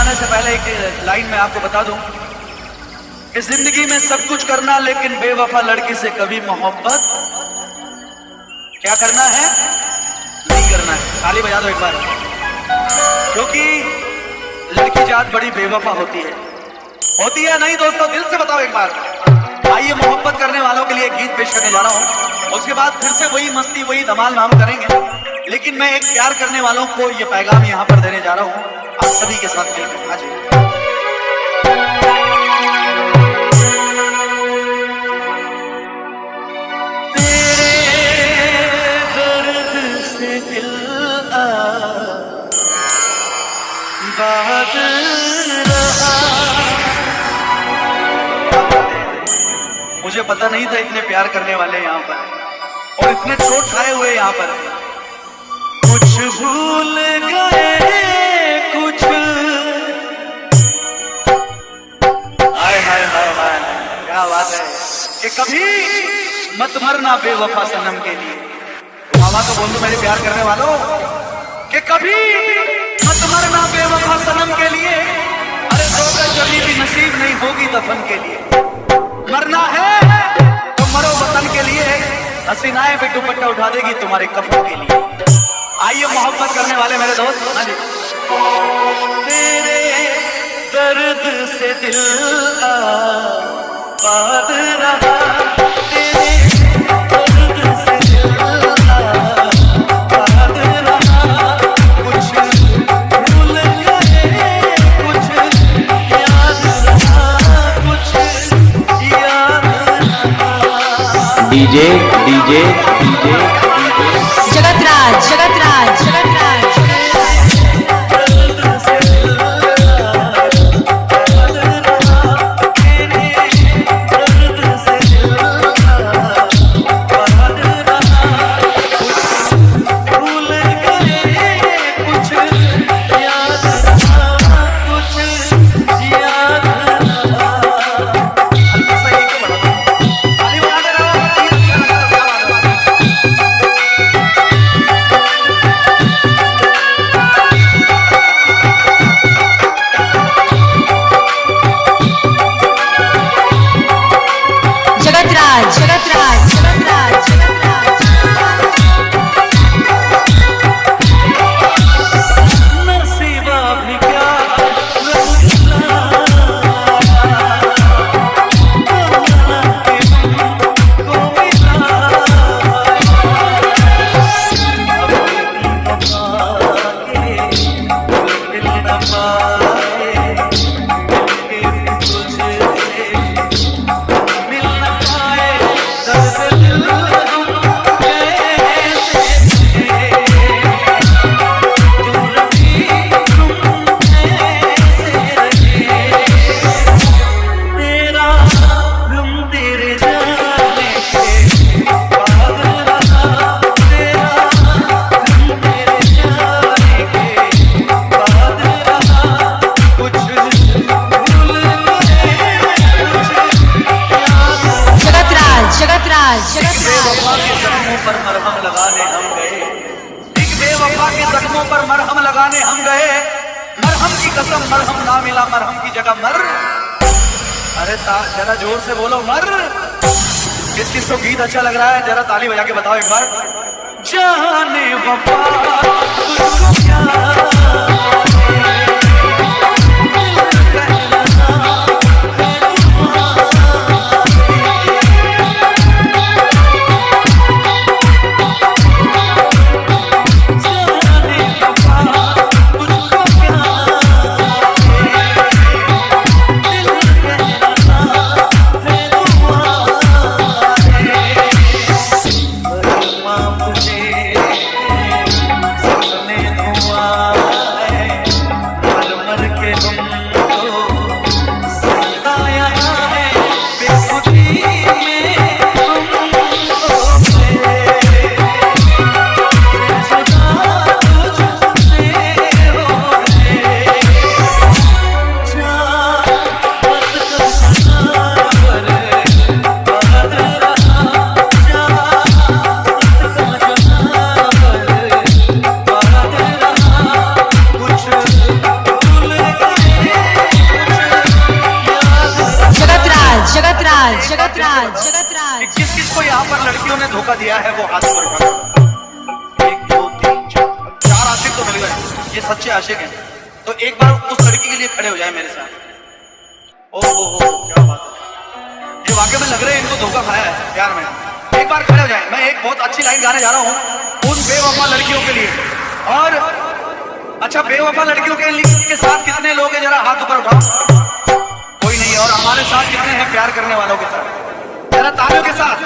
बताने से पहले एक लाइन में आपको बता दूं कि जिंदगी में सब कुछ करना, लेकिन बेवफा लड़की से कभी मोहब्बत क्या करना है, नहीं करना है। ताली बजा दो एक बार, क्योंकि लड़की जात बड़ी बेवफा होती है नहीं दोस्तों? दिल से बताओ एक बार। आइए मोहब्बत करने वालों के लिए एक गीत पेश करने जा रहा हूं, उसके बाद फिर से वही मस्ती वही धमाल हम करेंगे। लेकिन मैं एक प्यार करने वालों को ये पैगाम यहाँ पर देने जा रहा हूँ, आप सभी के साथ मिलकर। हाँ जी। मुझे पता नहीं था इतने प्यार करने वाले यहाँ पर और इतने चोट खाए हुए यहाँ पर। कुछ भूल गए कुछ, हाय हाय हाय हाय, क्या बात है कि कभी मत मरना बेवफा सनम के लिए। मामा तो बोल दो मेरे प्यार करने वालों कि कभी मत मरना बेवफा सनम के लिए। अरे सोकर कभी भी नसीब नहीं होगी दफन के लिए। मरना है तो मरो वतन के लिए, हसीनाएं पे दुपट्टा उठा देगी तुम्हारे कफन के लिए। आइए मोहब्बत करने वाले मेरे दोस्त। हाँ जी। तेरे दर्द से दिल आबाद रहा, तेरे दर्द से दिल आबाद रहा। कुछ भूल गए कुछ याद रहा, कुछ याद रहा। DJ DJ DJ Jagatraj Jagatraj Jagatraj मरहम ना मिला मरहम की जगह मर। अरे जरा जोर से बोलो मर। किस किस को गीत अच्छा लग रहा है जरा ताली बजा के बताओ एक बार। जाने वफा तुझको क्या तो एक बार उस लड़की के लिए खड़े हो जाए मेरे साथ। ओ क्या बात है, ये वाकई में लग रहा है इनको धोखा खाया है प्यार में। एक बार खड़े हो जाए, मैं एक बहुत अच्छी लाइन गाने जा रहा हूँ उन बेवफा लड़कियों के लिए। और अच्छा, बेवफा लड़कियों के साथ कितने लोग हैं, जरा हाथ ऊपर उठाओ। कोई नहीं। और हमारे साथ कितने हैं प्यार करने वालों के साथ, जरा तालियों के साथ।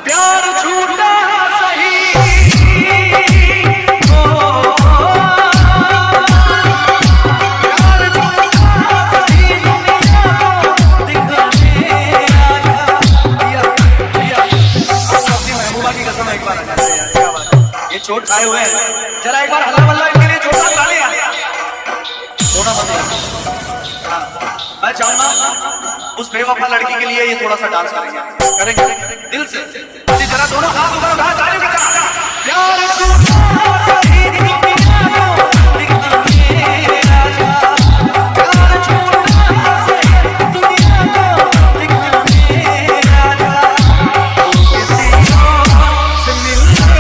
प्यार छूटा सही चोट खाए हुए हैं, जरा एक बार हल्ला वल्ला इनके लिए जोरदार तालियां। थोड़ा मैं चाहूंगा उस बेवफा लड़की के लिए ये थोड़ा सा डांस करेंगे दिल से। जरा दोनों हाथ ऊपर उठा, तालियों के साथ। प्यार छूटा सही दुनिया को दिखने आजा, प्यार छूटा सही दुनिया को दिखने आजा, किसी और से मिलने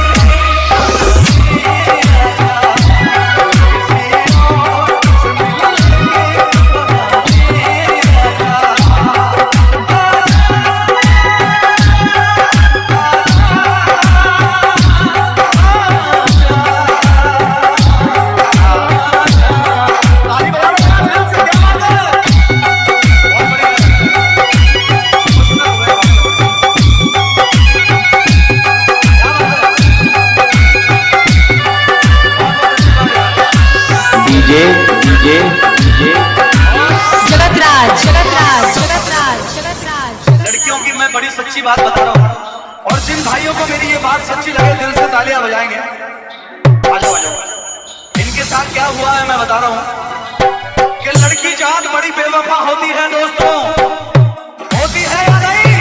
लड़कियों की मैं बड़ी सच्ची बात बता रहा हूँ, और जिन भाइयों को मेरी ये बात सच्ची लगे दिल से तालियां बजाएंगे। आ जाओ आ जाओ। इनके साथ क्या हुआ है मैं बता रहा हूँ कि लड़की जान बड़ी बेवफा होती है दोस्तों, होती है या नहीं?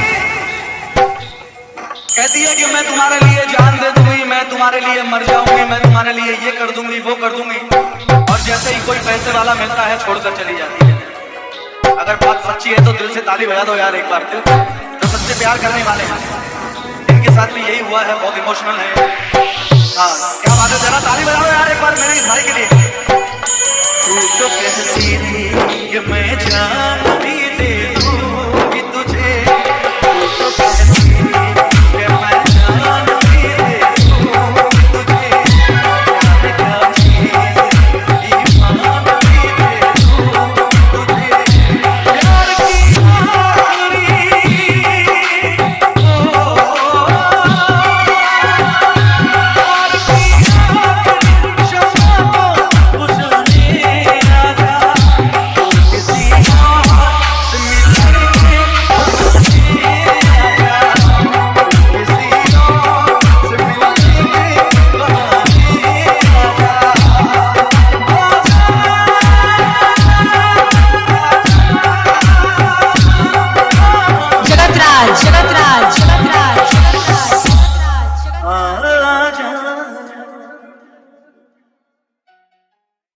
कहती है कि मैं तुम्हारे लिए जान दे दूंगी, मैं तुम्हारे लिए मर जाऊंगी, मैं तुम्हारे लिए ये कर दूंगी वो कर दूंगी, और जैसे ही कोई पैसे वाला मिलता है छोड़कर चली जाती है। अगर बात सच्ची है तो दिल से ताली बजा दो यार एक बार, दिल जो सच्चे प्यार करने वाले हैं। इनके साथ भी यही हुआ है, बहुत इमोशनल है। हाँ क्या बात है, जरा ताली बजा दो यार एक बार मेरे इस भाई के लिए। तू तो कहती थी कि मैं जानू